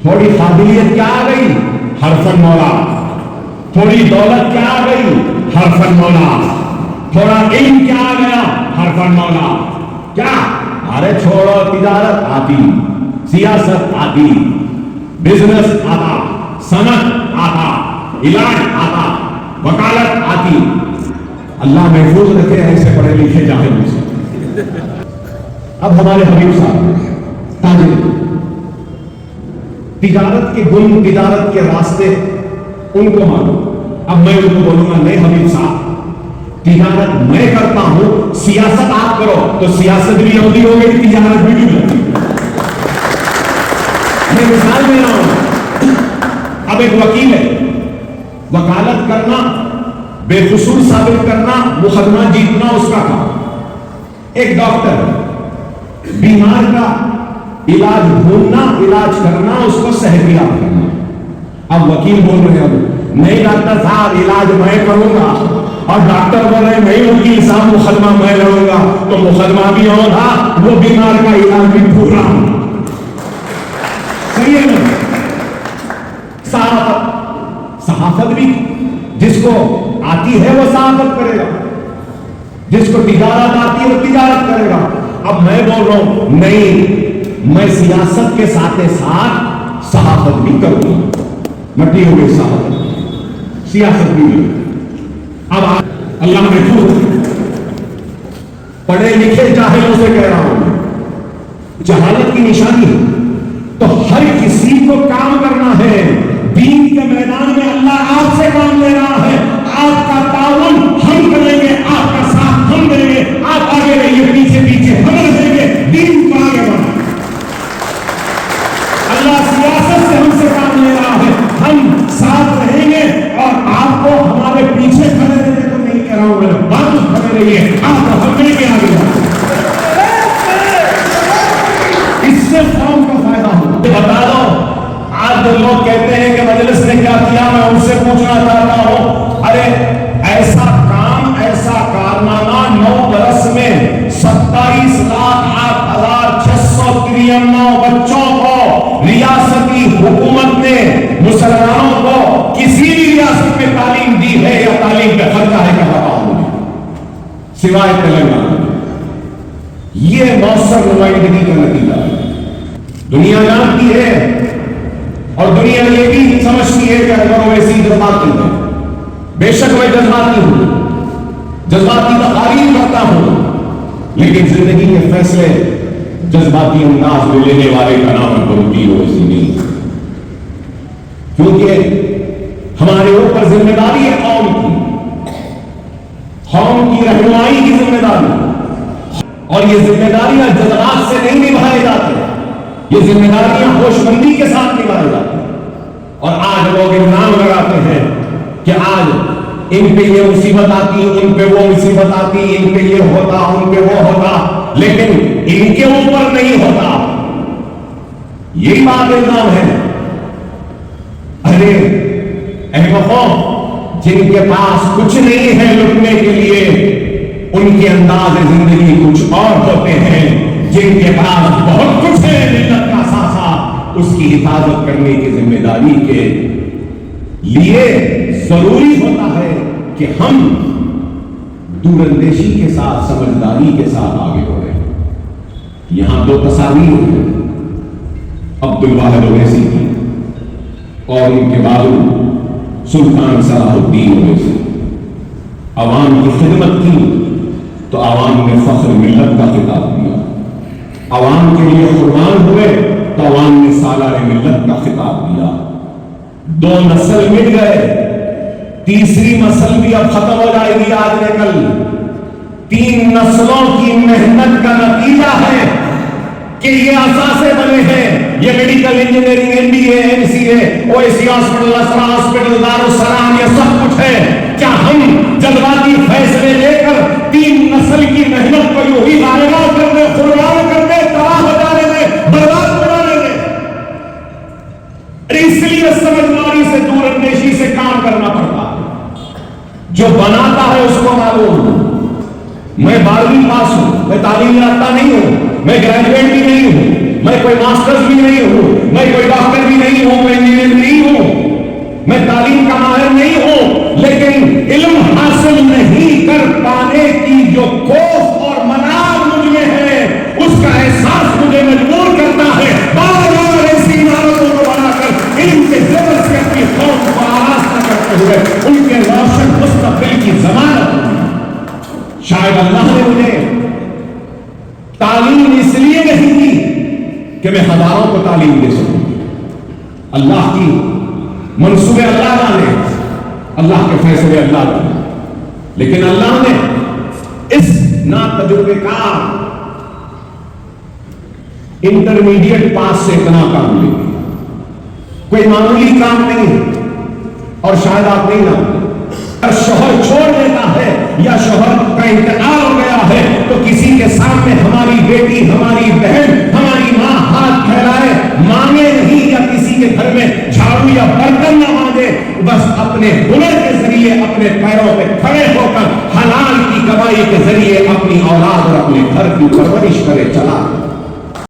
تھوڑی قابلیت کیا آ گئی؟ حرفن مولا. تھوڑی دولت کیا آ گئی؟ حرفن مولا. تھوڑا علم کیا آ گیا؟ حرفن مولا. کیا؟ ارے چھوڑو، تجارت آتی، سیاست آتی، بزنس آتا، صنعت آتا، علاج آتا، وکالت آتی. اللہ محفوظ رکھے ایسے پڑھے لکھے جاہلوں سے. اب ہمارے حبیب صاحب تاجر، تجارت کے گن، تجارت کے راستے ان کو معلوم. اب میں ان کو بولوں گا نہیں حبیب صاحب، تجارت میں کرتا ہوں، سیاست آپ کرو، تو سیاست بھی ہوتی ہو گئی، تجارت بھی ڈوب جاتی. میں مثال دے رہا ہوں. اب ایک وکیل ہے، وکالت کرنا، بے قصور ثابت کرنا، مقدمہ جیتنا اس کا کام. ایک ڈاکٹر، بیمار کا علاج ڈھونڈنا، علاج کرنا، اس کو صحتیاب کرنا. اب وکیل بول رہے ہیں نہیں ڈاکٹر صاحب علاج میں کروں گا، اور ڈاکٹر بول رہے ہیں نہیں وکیل صاحب مقدمہ میں لڑوں گا. تو مقدمہ بھی ہوگا، وہ بیمار کا علاج بھی ڈھونڈ رہا ہوں. صحیح ہے نا؟ صحافت بھی جس کو آتی ہے وہ صحافت کرے گا، جس کو تجارت آتی ہے وہ تجارت کرے گا. اب میں بول رہا ہوں نہیں، میں سیاست کے ساتھ ساتھ صحافت بھی کروں گا. مٹی ہو گئی صحافت، سیاست بھی. اب اللہ محفوظ پڑھے لکھے جاہلوں سے کہہ رہا ہوں، جہالت کی نشانی ہے. تو ہر کسی کو کام کرنا ہے. دین کے میدان میں اللہ آپ سے کام لے رہا ہے. آپ کا تعاون ہم کریں گے، آپ کا ساتھ ہم دیں گے. آپ آگے رہیے، پیچھے پیچھے ہم رہیں گے. دین کو آگے بڑھائیں. اللہ سیاست سے ہم سے کام لے رہا ہے، ہم ساتھ رہیں گے. اور آپ کو ہمارے پیچھے کھڑے رہنے کو نہیں کہہ رہا ہوں، میں بات کھڑے رہیے، آپ کو ہم مل کے آگے بڑھیں. اس سے قوم کا فائدہ ہوگا. بتا دو، آج جو لوگ کہتے ہیں کہ مجلس نے کیا کیا، میں ان سے پوچھنا چاہتا ہوں، ارے ایسا کام، ایسا کارنامہ 9 برس میں 27,08,693 بچوں کو ریاستی حکومت نے، مسلمانوں کو کسی بھی ریاست میں تعلیم دی ہے یا تعلیم پہ خرچہ ہے؟ کیا بتاؤں مجھے، سوائے تلنگانہ. یہ مؤثر نمائندگی کا نتیجہ ہے. دنیا جانتی ہے، اور دنیا یہ بھی سمجھتی ہے کہ انور اویسی جذباتی ہے. بے شک میں جذباتی ہوں، جذباتی تقاریر کرتا ہوں، لیکن زندگی کے فیصلے جذباتی انداز میں لینے والے کا نام انور اویسی نہیں. کیونکہ ہمارے اوپر ذمہ داری ہے قوم کی رہنمائی کی ذمہ داری. اور یہ ذمہ داریاں جذبات سے نہیں نبھائے جاتے، یہ ذمہ داریاں ہوش مندی کے ساتھ نبھائے جاتے ہیں. اور آج لوگ الزام لگاتے ہیں کہ آج ان پہ یہ مصیبت آتی، ان پہ وہ مصیبت آتی، ان پہ یہ ہوتا، ان پہ وہ ہوتا، لیکن ان کے اوپر نہیں ہوتا. یہی بات الزام ہے. ارے احمقوں، جن کے پاس کچھ نہیں ہے لٹنے کے لیے، ان کے انداز زندگی کچھ اور ہوتے ہیں. جن کے پاس بہت کچھ ہے، ملت کا ساسا، اس کی حفاظت کرنے کی ذمہ داری کے لیے ضروری ہوتا ہے کہ ہم دور اندیشی کے ساتھ، سمجھداری کے ساتھ آگے بڑھیں. یہاں 2 تصاویر ہیں، عبدالواحد اویسی کی اور ان کے بعد سلطان صلاح الدین اویسی. عوام کی خدمت کی تو عوام نے فخر ملت کا خطاب دیا. عوام کے لیے قربان ہوئے تو عوام نے سالار ملت کا خطاب دیا. 2 نسل مٹ گئے، تیسری نسل بھی اب ختم ہو جائے گی آج نے کل. 3 نسلوں کی محنت کا نتیجہ ہے کہ یہ اثاثے بنے ہیں. یہ medical engineering, MBA، MCA، OAC hospital, Isra hospital, Darussalam, یہ سب کچھ ہے. کیا ہم جذباتی فیصلے لے کر 3 نسل کی محنت کو یوں ہی ضائع کر دیں، قربان کر دیں، تباہ ہو جانے دیں، برباد بنانے دیں؟ اس لیے سمجھداری سے، دور اندیشی سے کام کرنا پڑتا ہے. جو بناتا ہے اس کو معلوم. میں 12ویں پاس ہوں، میں تعلیم یافتہ نہیں ہوں، میں گریجویٹ بھی نہیں ہوں، میں کوئی ماسٹرز بھی نہیں ہوں، میں کوئی ڈاکٹر بھی نہیں میں تعلیم کا ماہر نہیں ہوں، لیکن علم حاصل نہیں کر پانے کی جو خوف اور منار مجھ میں ہے، اس کا احساس مجھے مجبور کرتا ہے بار بار ایسی عمارتوں کو بنا کر علم کے زیور سے اپنی قوم کو آراستہ کرتے ہوئے ان کے روشن مستقبل کی ضمانت۔ شاید اللہ نے مجھے تعلیم اس لیے نہیں دی کہ میں ہزاروں کو تعلیم دے سکوں، اللہ کی منصوبے اللہ جانے، اللہ کے فیصلے اللہ جانے، لیکن اللہ نے اس ناتجربے کار انٹرمیڈیٹ پاس سے اتنا کام لے، کوئی معمولی کام نہیں ہے۔ اور شاید آپ نہیں جانتے، اگر شوہر چھوڑ دیتا ہے یا شوہر کا انتقال ہو گیا ہے تو کسی کے سامنے ہماری بیٹی، ہماری بہن، ہماری ماں ہاتھ پھیلائے مانگے نہیں، یا کسی کے گھر میں جھاڑو یا برتن نہ مانگے، بس اپنے ہنر کے ذریعے اپنے پیروں پہ کھڑے ہو کر حلال کی کمائی کے ذریعے اپنی اولاد اور اپنے گھر کی پرورش کرے چلا۔